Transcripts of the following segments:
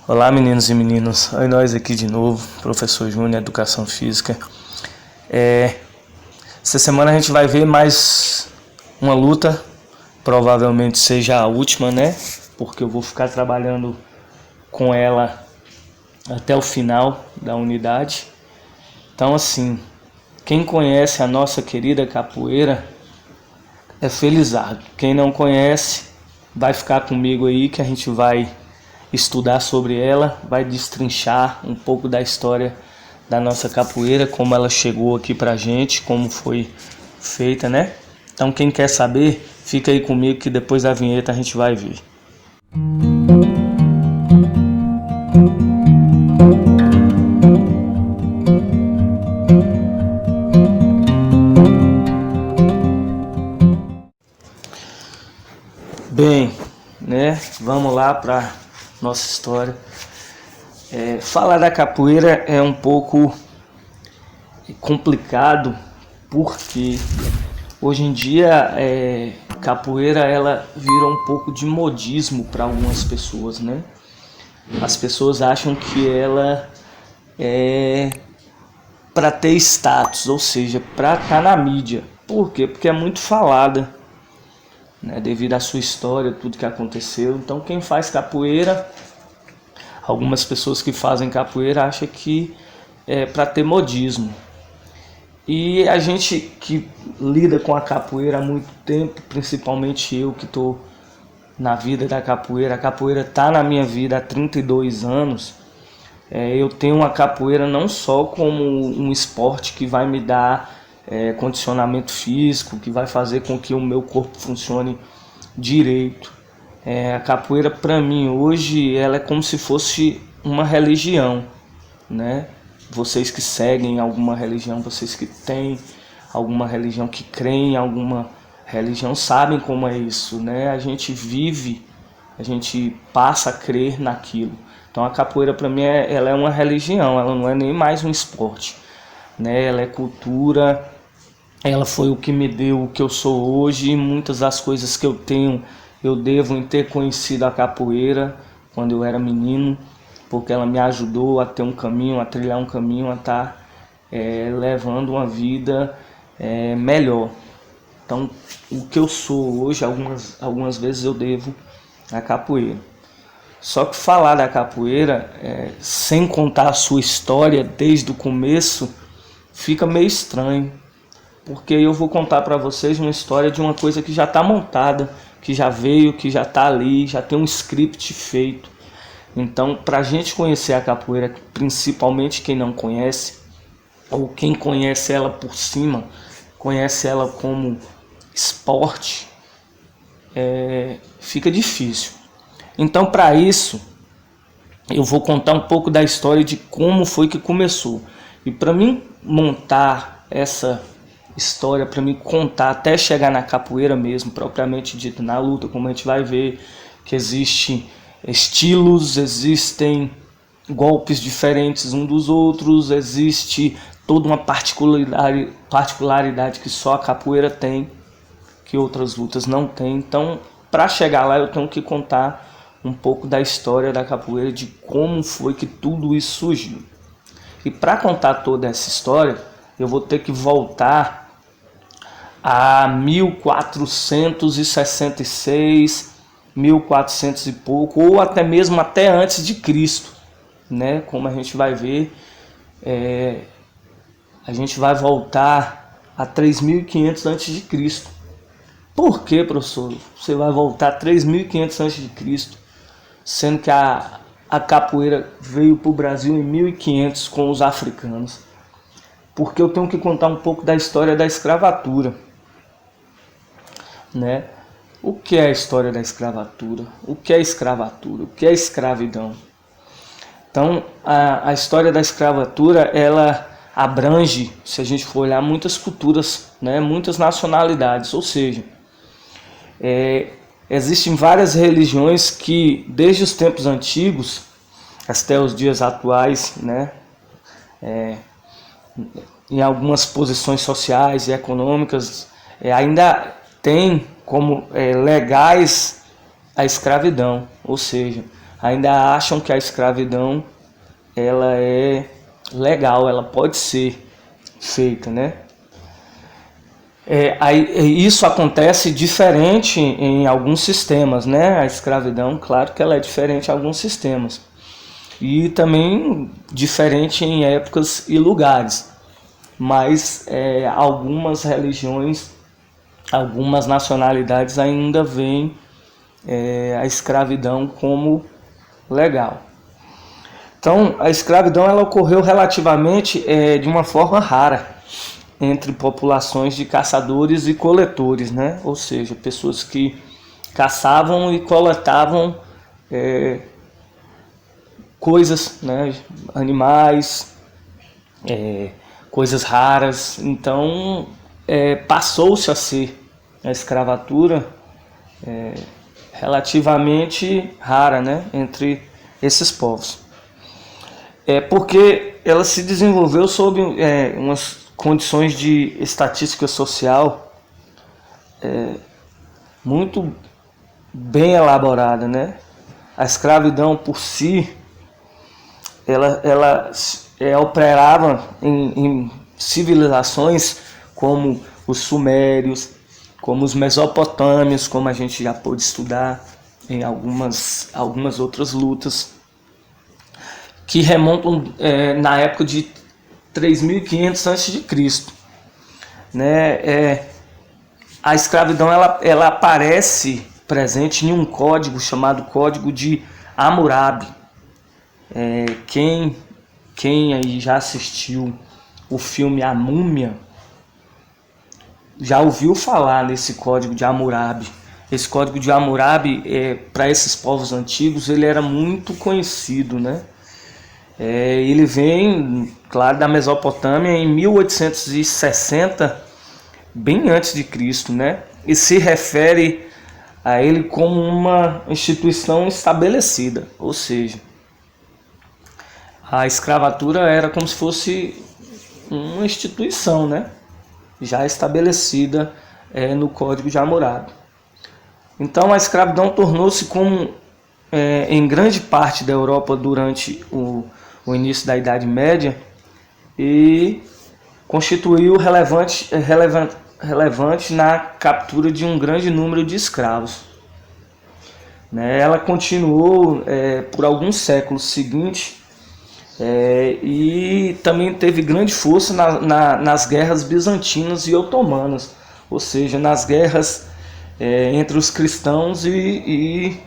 Olá, meninos e meninas. Oi, nós aqui de novo, professor Júnior, Educação Física. Essa semana a gente vai ver mais uma luta, provavelmente seja a última, né? Porque eu vou ficar trabalhando com ela até o final da unidade. Então, assim, quem conhece a nossa querida capoeira é felizardo. Quem não conhece, vai ficar comigo aí que a gente vai estudar sobre ela, vai destrinchar um pouco da história da nossa capoeira, como ela chegou aqui pra gente, como foi feita, né? Então quem quer saber, fica aí comigo que depois da vinheta a gente vai ver. Bem, né? Vamos lá para nossa história. Falar da capoeira é um pouco complicado porque hoje em dia capoeira ela vira um pouco de modismo para algumas pessoas, né? As pessoas acham que ela é para ter status, ou seja, para estar na mídia. Por quê? Porque é muito falada, né? Devido à sua história, tudo que aconteceu. Então quem faz capoeira, algumas pessoas que fazem capoeira acham que é para ter modismo. E a gente que lida com a capoeira há muito tempo, principalmente eu que estou na vida da capoeira, a capoeira está na minha vida há 32 anos, eu tenho a capoeira não só como um esporte que vai me dar condicionamento físico, que vai fazer com que o meu corpo funcione direito. A capoeira para mim hoje ela é como se fosse uma religião, né? Vocês que seguem alguma religião, vocês que têm alguma religião, que creem em alguma religião, sabem como é isso, né? A gente vive, a gente passa a crer naquilo. Então a capoeira para mim ela é uma religião, ela não é nem mais um esporte, né? Ela é cultura, ela foi o que me deu o que eu sou hoje, e muitas das coisas que eu tenho eu devo em ter conhecido a capoeira quando eu era menino, porque ela me ajudou a ter um caminho, a trilhar um caminho, a estar levando uma vida melhor. Então, o que eu sou hoje, algumas vezes eu devo à capoeira. Só que falar da capoeira, sem contar a sua história desde o começo, fica meio estranho. Porque eu vou contar para vocês uma história de uma coisa que já está montada, que já veio, que já está ali, já tem um script feito. Então, para a gente conhecer a capoeira, principalmente quem não conhece, ou quem conhece ela por cima, conhece ela como esporte, fica difícil. Então, para isso, eu vou contar um pouco da história de como foi que começou. E para mim montar essa história, para mim contar até chegar na capoeira mesmo, propriamente dito, na luta, como a gente vai ver, que existe estilos, existem golpes diferentes um dos outros, existe toda uma particularidade que só a capoeira tem, que outras lutas não têm. Então, para chegar lá, eu tenho que contar um pouco da história da capoeira, de como foi que tudo isso surgiu. E para contar toda essa história, eu vou ter que voltar a 1466, 1400 e pouco, ou até mesmo até antes de Cristo, né? Como a gente vai ver, a gente vai voltar a 3500 antes de Cristo. Por que, professor? Você vai voltar a 3500 antes de Cristo, sendo que a capoeira veio para o Brasil em 1500 com os africanos? Porque eu tenho que contar um pouco da história da escravatura, né? O que é a história da escravatura? O que é escravatura? O que é escravidão? Então, a história da escravatura, ela abrange, se a gente for olhar, muitas culturas, né? Muitas nacionalidades, ou seja, existem várias religiões que, desde os tempos antigos até os dias atuais, né? Em algumas posições sociais e econômicas, ainda tem como legais a escravidão, ou seja, ainda acham que a escravidão ela é legal, ela pode ser feita, né? Isso acontece diferente em alguns sistemas, né? A escravidão, claro que ela é diferente em alguns sistemas. E também diferente em épocas e lugares. Mas algumas religiões, algumas nacionalidades ainda veem a escravidão como legal. Então, a escravidão ela ocorreu relativamente de uma forma rara entre populações de caçadores e coletores, né? Ou seja, pessoas que caçavam e coletavam coisas, né? Animais, coisas raras. Então, passou-se a ser a escravatura relativamente rara, né? Entre esses povos. Porque ela se desenvolveu sob umas condições de estatística social muito bem elaborada, né? A escravidão por si, ela operava em civilizações como os sumérios, como os mesopotâmios, como a gente já pôde estudar em algumas outras lutas, que remontam na época de 3.500 a.C., né? A escravidão ela aparece presente em um código chamado Código de Hammurabi. Quem aí já assistiu o filme A Múmia já ouviu falar nesse Código de Hammurabi. Esse Código de Hammurabi, para esses povos antigos, ele era muito conhecido, né? Ele vem, claro, da Mesopotâmia em 1860, bem antes de Cristo, né? E se refere a ele como uma instituição estabelecida, ou seja, a escravatura era como se fosse uma instituição, né? Já estabelecida no Código de Hammurabi. Então a escravidão tornou-se como em grande parte da Europa durante o início da Idade Média e constituiu relevante na captura de um grande número de escravos. Ela continuou por alguns séculos seguintes e também teve grande força nas guerras bizantinas e otomanas, ou seja, nas guerras entre os cristãos e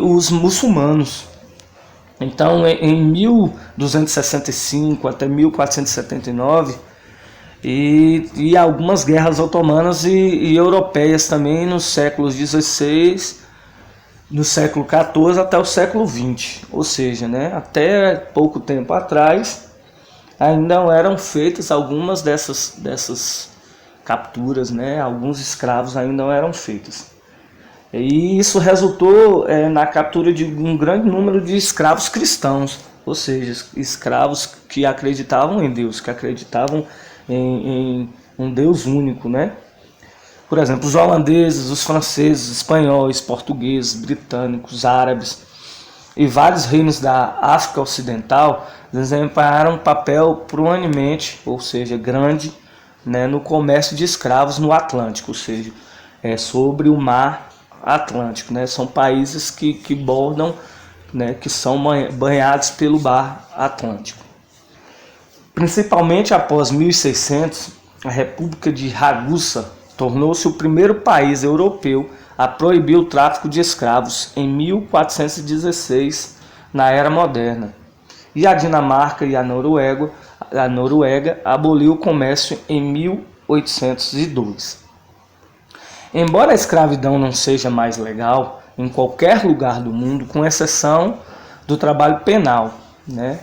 os muçulmanos. Então, em 1265 até 1479, e algumas guerras otomanas e europeias também nos séculos XVI, no século XIV até o século XX. Ou seja, né, até pouco tempo atrás, ainda eram feitas algumas dessas capturas, né, alguns escravos ainda eram feitos. E isso resultou na captura de um grande número de escravos cristãos, ou seja, escravos que acreditavam em Deus, que acreditavam em um Deus único, né? Por exemplo, os holandeses, os franceses, espanhóis, portugueses, britânicos, árabes e vários reinos da África Ocidental desempenharam um papel proeminente, ou seja, grande, né, no comércio de escravos no Atlântico, ou seja, sobre o mar Atlântico, né? São países que bordam, né, que são banhados pelo mar Atlântico. Principalmente após 1600, a República de Ragusa tornou-se o primeiro país europeu a proibir o tráfico de escravos em 1416, na Era Moderna. E a Dinamarca e a Noruega aboliu o comércio em 1802. Embora a escravidão não seja mais legal em qualquer lugar do mundo, com exceção do trabalho penal, né?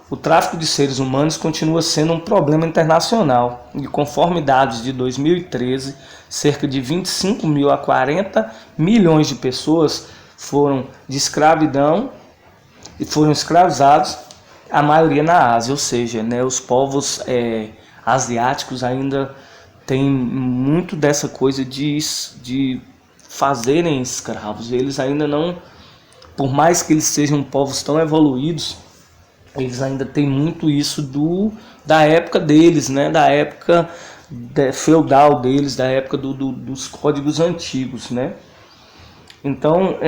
O tráfico de seres humanos continua sendo um problema internacional e, conforme dados de 2013, cerca de 25 mil a 40 milhões de pessoas foram de escravidão e foram escravizados, a maioria na Ásia, ou seja, né, os povos asiáticos ainda têm muito dessa coisa de fazerem escravos. Eles ainda não por mais que eles sejam povos tão evoluídos, eles ainda têm muito isso da época deles, né? Da época feudal deles, da época dos códigos antigos, né? Então,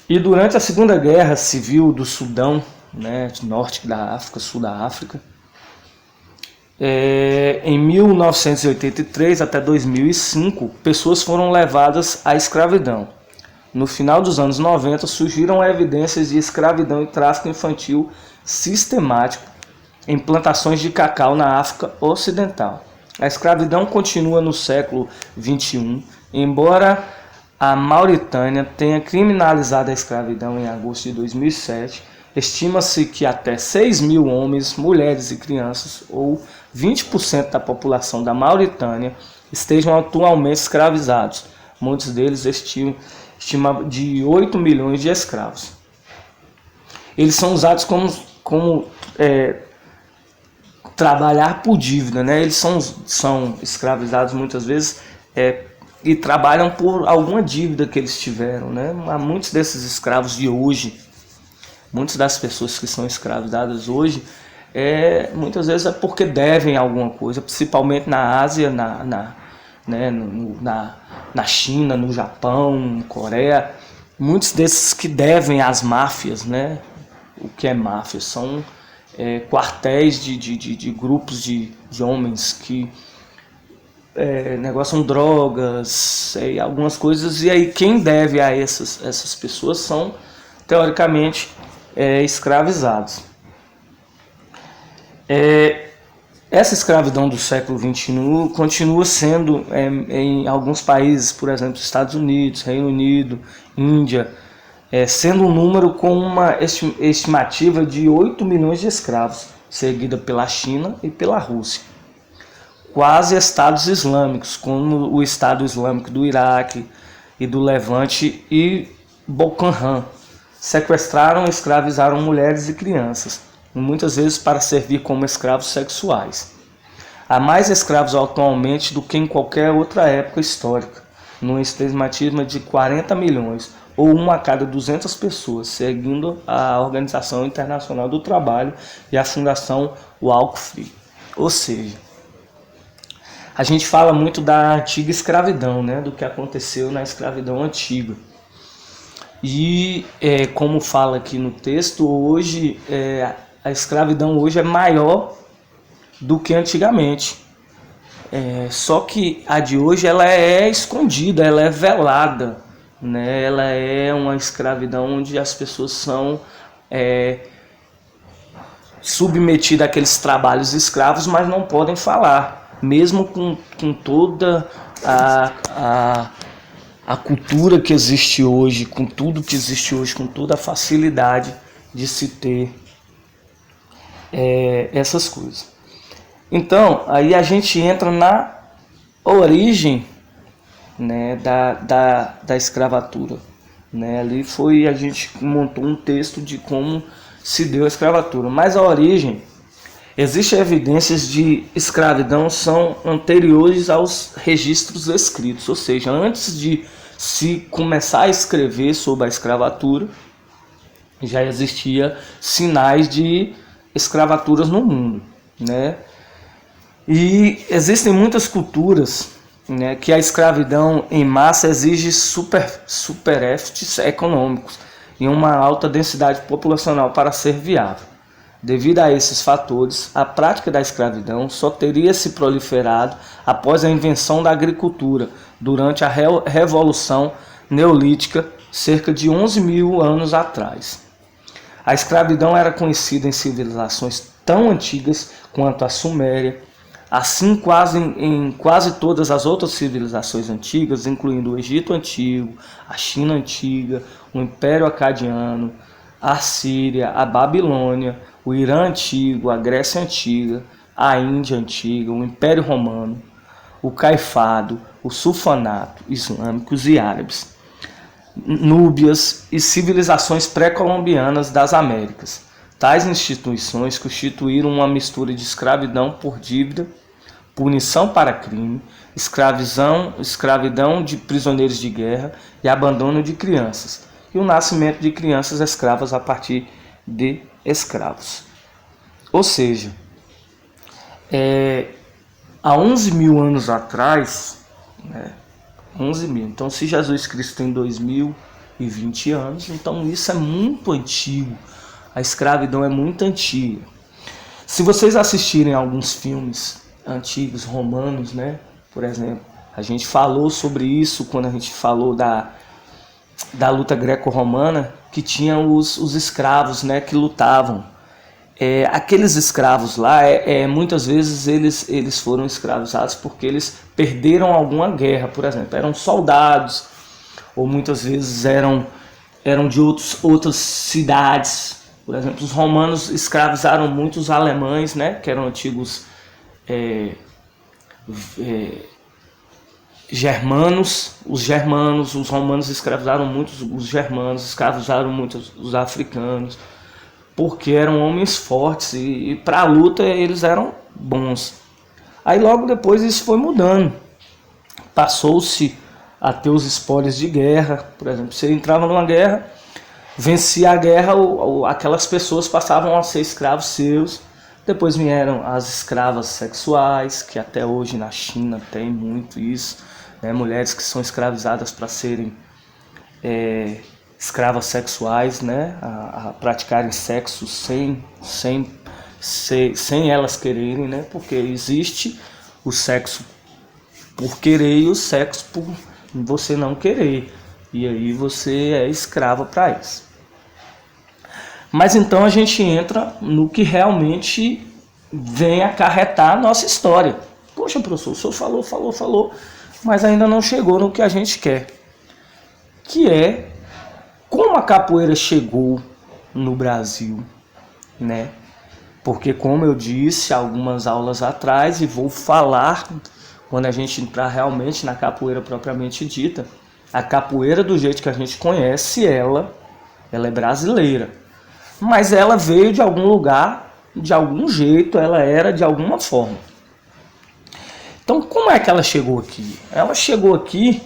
e durante a Segunda Guerra Civil do Sudão, né, norte da África, sul da África, em 1983 até 2005, pessoas foram levadas à escravidão. No final dos anos 90, surgiram evidências de escravidão e tráfico infantil sistemático em plantações de cacau na África Ocidental. A escravidão continua no século XXI, embora a Mauritânia tenha criminalizado a escravidão em agosto de 2007. Estima-se que até 6 mil homens, mulheres e crianças, ou 20% da população da Mauritânia, estejam atualmente escravizados. Muitos deles estima de 8 milhões de escravos. Eles são usados como trabalhar por dívida, né? Eles são escravizados muitas vezes e trabalham por alguma dívida que eles tiveram, né? Há muitos desses escravos de hoje, muitas das pessoas que são escravizadas hoje, muitas vezes é porque devem alguma coisa, principalmente na Ásia, na China, no Japão, Coreia. Muitos desses que devem às máfias, né? O que é máfia? São quartéis de grupos de homens que negociam drogas e algumas coisas, e aí quem deve a essas pessoas são, teoricamente, escravizados. Essa escravidão do século XXI continua sendo, em alguns países, por exemplo, Estados Unidos, Reino Unido, Índia, sendo um número com uma estimativa de 8 milhões de escravos, seguida pela China e pela Rússia. Quase estados islâmicos, como o Estado Islâmico do Iraque e do Levante e Boko Haram, sequestraram e escravizaram mulheres e crianças, muitas vezes para servir como escravos sexuais. Há mais escravos atualmente do que em qualquer outra época histórica, numa estimativa de 40 milhões, ou 1 a cada 200 pessoas, seguindo a Organização Internacional do Trabalho e a Fundação Walk Free. Ou seja, a gente fala muito da antiga escravidão, né, do que aconteceu na escravidão antiga. E, como fala aqui no texto, hoje a escravidão hoje é maior do que antigamente. Só que a de hoje ela é escondida, ela é velada, né? Ela é uma escravidão onde as pessoas são submetidas àqueles trabalhos escravos, mas não podem falar, mesmo com toda a cultura que existe hoje, com tudo que existe hoje, com toda a facilidade de se ter essas coisas. Então, aí a gente entra na origem, né, da escravatura, né? Ali a gente montou um texto de como se deu a escravatura, mas a origem, existem evidências de escravidão são anteriores aos registros escritos, ou seja, antes de se começar a escrever sobre a escravatura, já existia sinais de escravaturas no mundo, né? E existem muitas culturas, né, que a escravidão em massa exige superávites econômicos e uma alta densidade populacional para ser viável. Devido a esses fatores, a prática da escravidão só teria se proliferado após a invenção da agricultura, durante a Revolução Neolítica, cerca de 11 mil anos atrás. A escravidão era conhecida em civilizações tão antigas quanto a Suméria, assim em quase todas as outras civilizações antigas, incluindo o Egito Antigo, a China Antiga, o Império Acadiano, a Síria, a Babilônia, o Irã Antigo, a Grécia Antiga, a Índia Antiga, o Império Romano, o Caifado, o Sultanato Islâmicos e Árabes, Núbias e civilizações pré-colombianas das Américas. Tais instituições constituíram uma mistura de escravidão por dívida, punição para crime, escravidão de prisioneiros de guerra e abandono de crianças, e o nascimento de crianças escravas a partir de escravos. Ou seja, há 11 mil anos atrás, né, 11 mil, então se Jesus Cristo tem 2020 anos, então isso é muito antigo, a escravidão é muito antiga. Se vocês assistirem alguns filmes antigos, romanos, né, por exemplo, a gente falou sobre isso quando a gente falou da luta greco-romana, que tinha os escravos, né, que lutavam. Aqueles escravos lá, muitas vezes eles foram escravizados porque eles perderam alguma guerra, por exemplo, eram soldados, ou muitas vezes eram de outras cidades. Por exemplo, os romanos escravizaram muitos alemães, né, que eram antigos germanos. Os romanos escravizaram muitos os germanos, escravizaram muitos os africanos, porque eram homens fortes e para a luta eles eram bons. Aí logo depois isso foi mudando, passou-se a ter os espólios de guerra. Por exemplo, você entrava numa guerra, vencia a guerra, aquelas pessoas passavam a ser escravos seus. Depois vieram as escravas sexuais, que até hoje na China tem muito isso, né? Mulheres que são escravizadas para serem escravas sexuais, né? A praticarem sexo sem elas quererem, né? Porque existe o sexo por querer e o sexo por você não querer, e aí você é escrava para isso. Mas então a gente entra no que realmente vem acarretar a nossa história. Poxa, professor, o senhor falou, mas ainda não chegou no que a gente quer, que é como a capoeira chegou no Brasil, né? Porque, como eu disse algumas aulas atrás, e vou falar quando a gente entrar realmente na capoeira propriamente dita, a capoeira do jeito que a gente conhece ela é brasileira, mas ela veio de algum lugar, de algum jeito, ela era de alguma forma. Então, como é que ela chegou aqui? Ela chegou aqui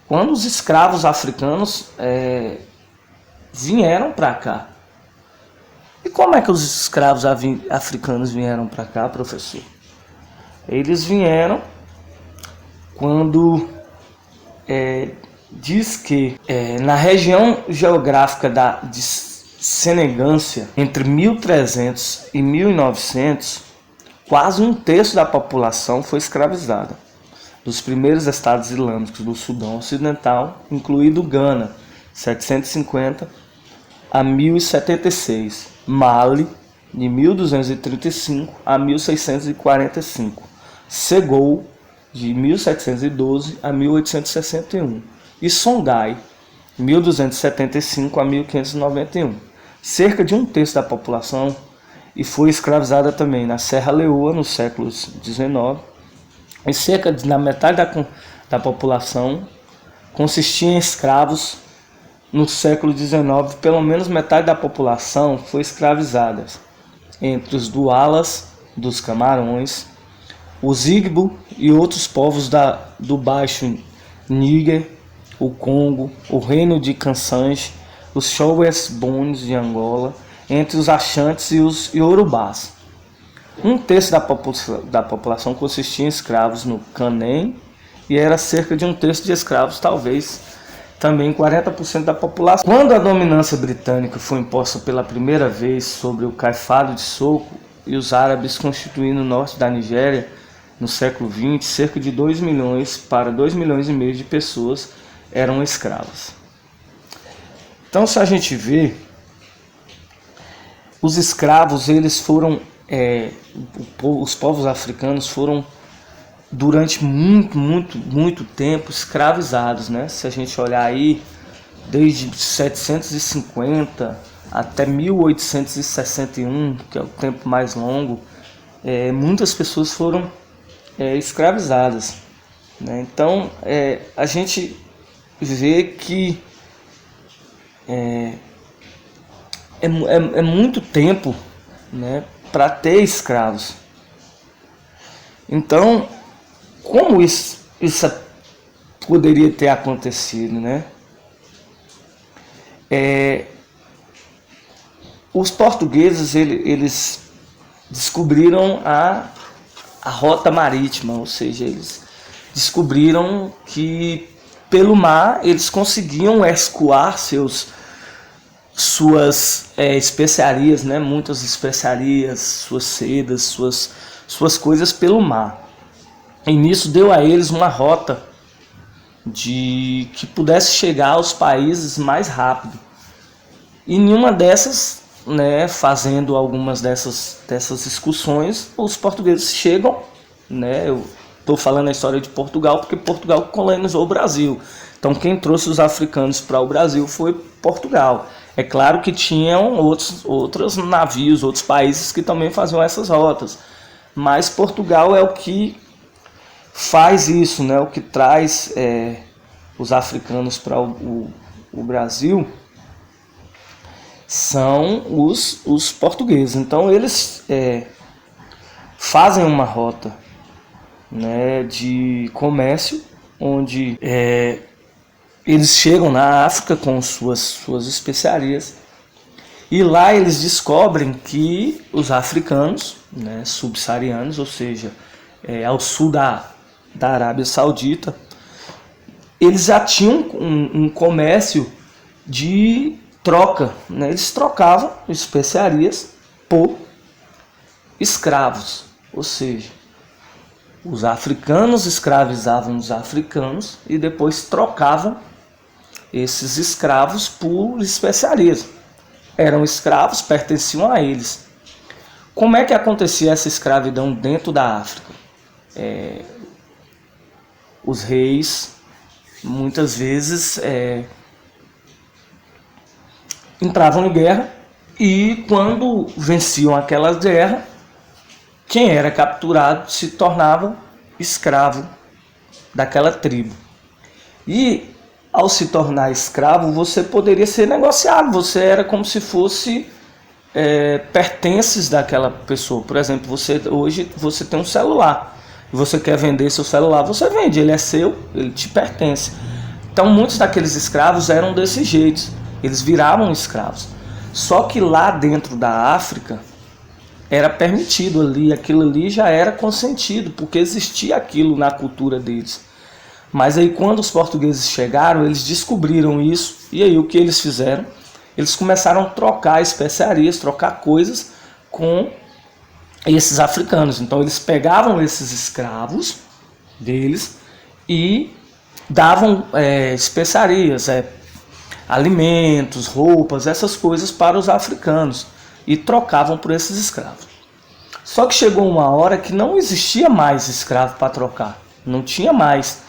quando os escravos africanos vieram para cá. E como é que os escravos africanos vieram para cá, professor? Eles vieram quando diz que na região geográfica de Senegância, entre 1300 e 1900, quase um terço da população foi escravizada. Dos primeiros estados islâmicos do Sudão Ocidental, incluído Gana, 750 a 1076, Mali, de 1235 a 1645, Segou, de 1712 a 1861, e Songhai, 1275 a 1591. Cerca de um terço da população e foi escravizada também na Serra Leoa no século XIX, e cerca da metade da população consistia em escravos. No século XIX, pelo menos metade da população foi escravizada, entre os Dualas, dos Camarões, os Igbo e outros povos do Baixo Níger, o Congo, o Reino de Kansange, os Choues-Bones de Angola, entre os Achantes e os Iorubás. Um terço da população consistia em escravos no Canem, e era cerca de um terço de escravos, talvez também 40% da população. Quando a dominância britânica foi imposta pela primeira vez sobre o Caifado de Soko e os árabes constituindo o norte da Nigéria, no século XX, cerca de 2 milhões para 2 milhões e meio de pessoas eram escravas. Então, se a gente vê, os escravos, eles foram, os povos africanos foram durante muito tempo escravizados, né? Se a gente olhar aí, desde 750 até 1861, que é o tempo mais longo, muitas pessoas foram escravizadas, né? Então, a gente vê que é muito tempo, né, para ter escravos. Então, como isso poderia ter acontecido, né? Os portugueses eles descobriram a rota marítima, ou seja, eles descobriram que pelo mar eles conseguiam escoar suas especiarias, né? Muitas especiarias, suas sedas, suas coisas pelo mar. E nisso deu a eles uma rota de que pudesse chegar aos países mais rápido. E nenhuma dessas, né, fazendo algumas dessas excursões, os portugueses chegam, né? Eu estou falando a história de Portugal porque Portugal colonizou o Brasil. Então quem trouxe os africanos para o Brasil foi Portugal. É claro que tinham outros navios, outros países que também faziam essas rotas, mas Portugal é o que faz isso, né? O que traz os africanos para o Brasil são os portugueses. Então eles fazem uma rota, né, de comércio, onde eles chegam na África com suas especiarias, e lá eles descobrem que os africanos, né, subsaarianos, ou seja, ao sul da Arábia Saudita, eles já tinham um comércio de troca, né? Eles trocavam especiarias por escravos, ou seja, os africanos escravizavam os africanos e depois trocavam esses escravos por especiarias. Eram escravos, pertenciam a eles. Como é que acontecia essa escravidão dentro da África? Os reis muitas vezes entravam em guerra, e quando venciam aquela guerra, quem era capturado se tornava escravo daquela tribo. E ao se tornar escravo, você poderia ser negociado, você era como se fosse pertences daquela pessoa. Por exemplo, hoje você tem um celular, e você quer vender seu celular, você vende, ele é seu, ele te pertence. Então muitos daqueles escravos eram desse jeito, eles viravam escravos. Só que lá dentro da África era permitido ali, aquilo ali já era consentido, porque existia aquilo na cultura deles. Mas aí quando os portugueses chegaram, eles descobriram isso, e aí o que eles fizeram? Eles começaram a trocar especiarias, trocar coisas com esses africanos. Então eles pegavam esses escravos deles e davam especiarias, alimentos, roupas, essas coisas para os africanos, e trocavam por esses escravos. Só que chegou uma hora que não existia mais escravo para trocar, não tinha mais,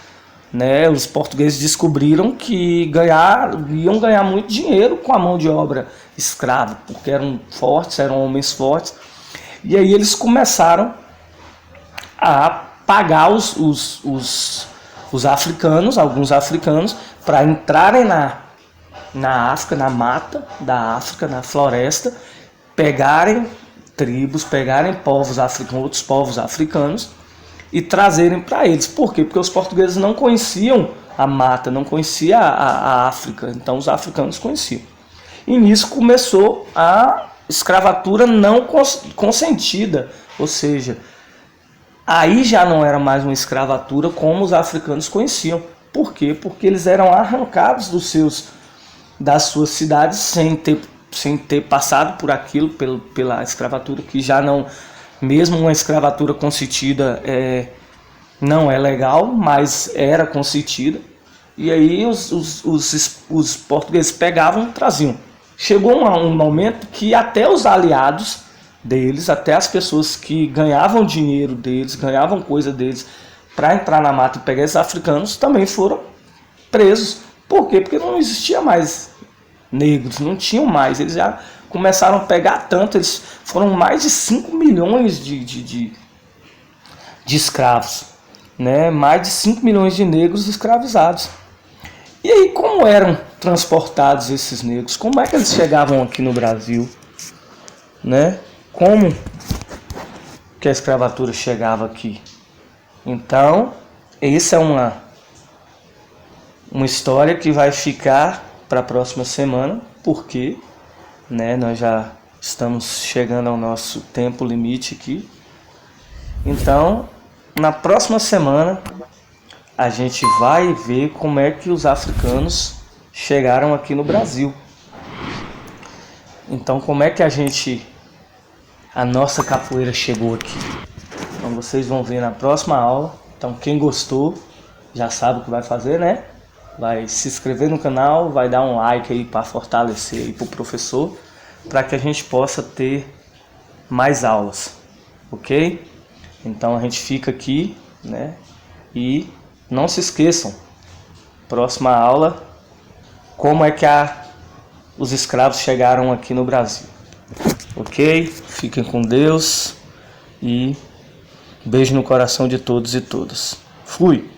né? Os portugueses descobriram que iam ganhar muito dinheiro com a mão de obra escrava, porque eram fortes, eram homens fortes, e aí eles começaram a pagar os africanos, alguns africanos, para entrarem na África, na mata da África, na floresta, pegarem tribos, pegarem povos africanos, outros povos africanos, e trazerem para eles. Por quê? Porque os portugueses não conheciam a mata, não conheciam a África, então os africanos conheciam. E nisso começou a escravatura não consentida, ou seja, aí já não era mais uma escravatura como os africanos conheciam. Por quê? Porque eles eram arrancados das suas cidades sem ter passado por aquilo, pela escravatura, que já não, mesmo uma escravatura consentida não é legal, mas era consentida. E aí os portugueses pegavam e traziam. Chegou um momento que até os aliados deles, até as pessoas que ganhavam dinheiro deles, ganhavam coisa deles para entrar na mata e pegar esses africanos, também foram presos. Por quê? Porque não existia mais negros, não tinham mais, eles já começaram a pegar tanto, eles foram mais de 5 milhões de escravos, né? Mais de 5 milhões de negros escravizados. E aí, como eram transportados esses negros? Como é que eles chegavam aqui no Brasil, né? Como que a escravatura chegava aqui? Então, essa é uma história que vai ficar para a próxima semana, porque, né, nós já estamos chegando ao nosso tempo limite aqui. Então, na próxima semana, a gente vai ver como é que os africanos chegaram aqui no Brasil. Então, como é que a nossa capoeira chegou aqui? Então, vocês vão ver na próxima aula. Então, quem gostou já sabe o que vai fazer, né? Vai se inscrever no canal, vai dar um like aí para fortalecer aí pro professor, para que a gente possa ter mais aulas, ok? Então, a gente fica aqui, né? E não se esqueçam, próxima aula, como é que os escravos chegaram aqui no Brasil. Ok? Fiquem com Deus e beijo no coração de todos e todas. Fui!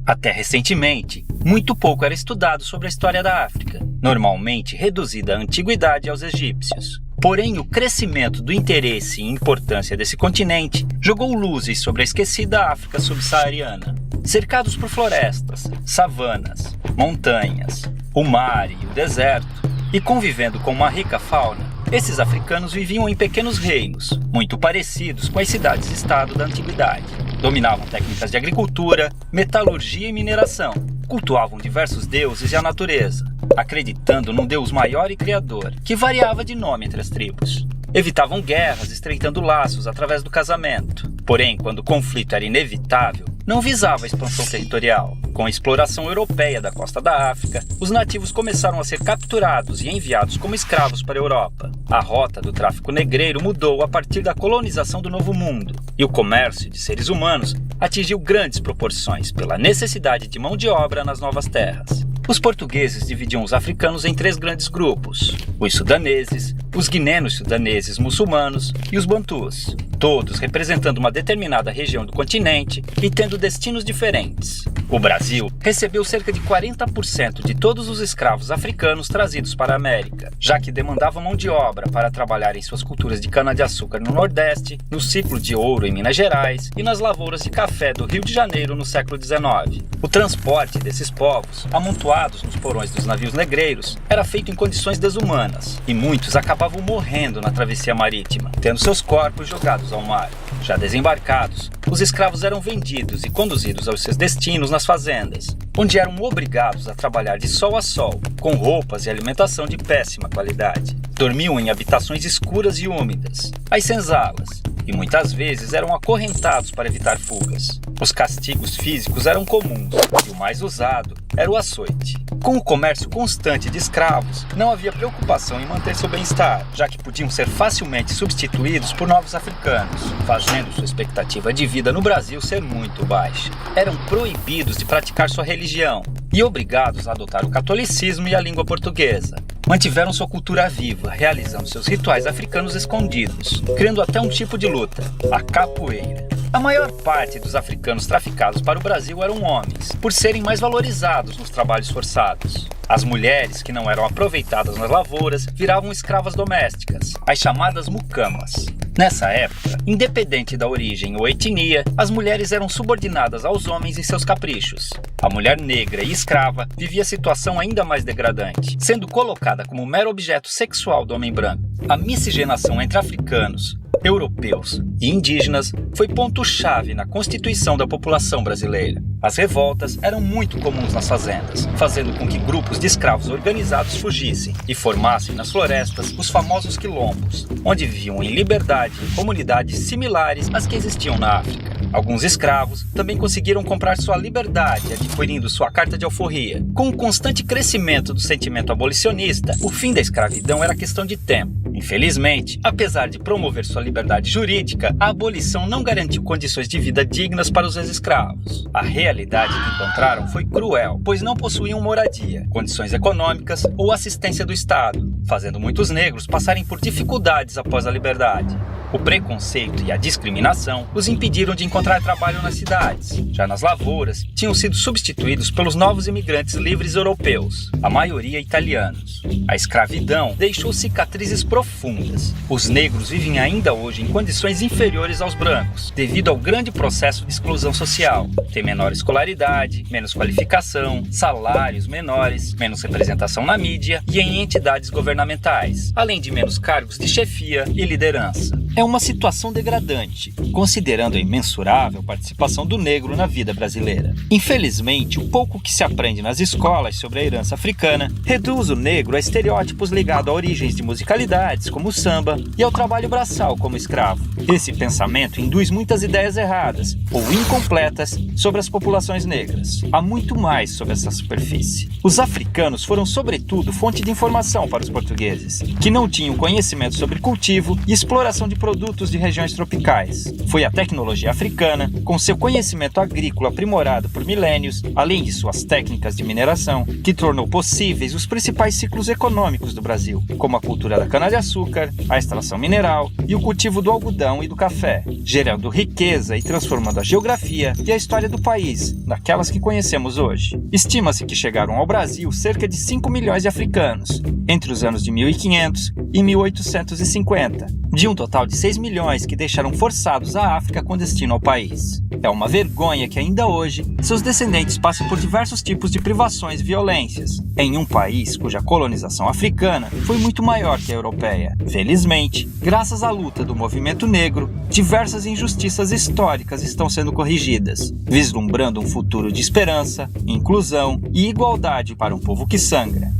Até recentemente, muito pouco era estudado sobre a história da África, normalmente reduzida à antiguidade aos egípcios. Porém, o crescimento do interesse e importância desse continente jogou luzes sobre a esquecida África subsaariana. Cercados por florestas, savanas, montanhas, o mar e o deserto, e convivendo com uma rica fauna, esses africanos viviam em pequenos reinos, muito parecidos com as cidades-estado da antiguidade. Dominavam técnicas de agricultura, metalurgia e mineração. Cultuavam diversos deuses e a natureza, acreditando num deus maior e criador, que variava de nome entre as tribos. Evitavam guerras, estreitando laços através do casamento. Porém, quando o conflito era inevitável, não visava a expansão territorial. Com a exploração europeia da costa da África, os nativos começaram a ser capturados e enviados como escravos para a Europa. A rota do tráfico negreiro mudou a partir da colonização do Novo Mundo, e o comércio de seres humanos atingiu grandes proporções pela necessidade de mão de obra nas novas terras. Os portugueses dividiam os africanos em 3 grandes grupos: os sudaneses, os guinenos sudaneses muçulmanos e os bantus, todos representando uma determinada região do continente e tendo destinos diferentes. O Brasil recebeu cerca de 40% de todos os escravos africanos trazidos para a América, já que demandavam mão de obra para trabalhar em suas culturas de cana-de-açúcar no Nordeste, no ciclo de ouro em Minas Gerais e nas lavouras de café do Rio de Janeiro no século XIX. O transporte desses povos, amontoados nos porões dos navios negreiros, era feito em condições desumanas, e muitos acabavam morrendo na travessia marítima, tendo seus corpos jogados ao mar. Já desembarcados, os escravos eram vendidos e conduzidos aos seus destinos nas fazendas, onde eram obrigados a trabalhar de sol a sol, com roupas e alimentação de péssima qualidade. Dormiam em habitações escuras e úmidas, as senzalas, e muitas vezes eram acorrentados para evitar fugas. Os castigos físicos eram comuns, e o mais usado era o açoite. Com o comércio constante de escravos, não havia preocupação em manter seu bem-estar, já que podiam ser facilmente substituídos por novos africanos, fazendo sua expectativa de vida no Brasil ser muito baixa. Eram proibidos de praticar sua religião e obrigados a adotar o catolicismo e a língua portuguesa. Mantiveram sua cultura viva, realizando seus rituais africanos escondidos, criando até um tipo de luta, a capoeira. A maior parte dos africanos traficados para o Brasil eram homens, por serem mais valorizados nos trabalhos forçados. As mulheres, que não eram aproveitadas nas lavouras, viravam escravas domésticas, as chamadas mucamas. Nessa época, independente da origem ou etnia, as mulheres eram subordinadas aos homens em seus caprichos. A mulher negra e escrava vivia situação ainda mais degradante, sendo colocada como mero objeto sexual do homem branco. A miscigenação entre africanos, europeus e indígenas foi ponto-chave na constituição da população brasileira. As revoltas eram muito comuns nas fazendas, fazendo com que grupos de escravos organizados fugissem e formassem nas florestas os famosos quilombos, onde viviam em liberdade em comunidades similares às que existiam na África. Alguns escravos também conseguiram comprar sua liberdade adquirindo sua carta de alforria. Com o constante crescimento do sentimento abolicionista, o fim da escravidão era questão de tempo. Infelizmente, apesar de promover sua liberdade jurídica, a abolição não garantiu condições de vida dignas para os ex-escravos. A realidade que encontraram foi cruel, pois não possuíam moradia, condições econômicas ou assistência do Estado, fazendo muitos negros passarem por dificuldades após a liberdade. O preconceito e a discriminação os impediram de encontrar trabalho nas cidades. Já nas lavouras, tinham sido substituídos pelos novos imigrantes livres europeus, a maioria italianos. A escravidão deixou cicatrizes profundas. Os negros vivem ainda hoje em condições inferiores aos brancos, devido ao grande processo de exclusão social. Tem menor escolaridade, menos qualificação, salários menores, menos representação na mídia e em entidades governamentais, além de menos cargos de chefia e liderança. É uma situação degradante, considerando a imensurável participação do negro na vida brasileira. Infelizmente, o pouco que se aprende nas escolas sobre a herança africana reduz o negro a estereótipos ligados a origens de musicalidades, como o samba, e ao trabalho braçal como escravo. Esse pensamento induz muitas ideias erradas ou incompletas sobre as populações negras. Há muito mais sobre essa superfície. Os africanos foram, sobretudo, fonte de informação para os portugueses, que não tinham conhecimento sobre cultivo e exploração de produtos de regiões tropicais. Foi a tecnologia africana, com seu conhecimento agrícola aprimorado por milênios, além de suas técnicas de mineração, que tornou possíveis os principais ciclos econômicos do Brasil, como a cultura da cana-de-açúcar, a extração mineral e o cultivo do algodão e do café, gerando riqueza e transformando a geografia e a história do país, naquelas que conhecemos hoje. Estima-se que chegaram ao Brasil cerca de 5 milhões de africanos, entre os anos de 1500 e 1850, de um total de 6 milhões que deixaram forçados a África com destino ao país. É uma vergonha que ainda hoje seus descendentes passem por diversos tipos de privações e violências, em um país cuja colonização africana foi muito maior que a europeia. Felizmente, graças à luta do movimento negro, diversas injustiças históricas estão sendo corrigidas, vislumbrando um futuro de esperança, inclusão e igualdade para um povo que sangra,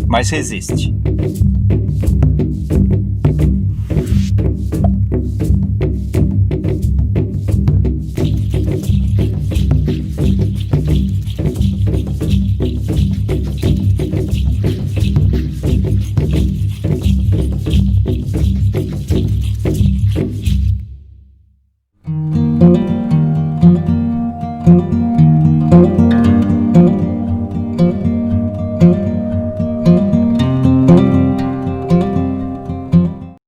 mas resiste.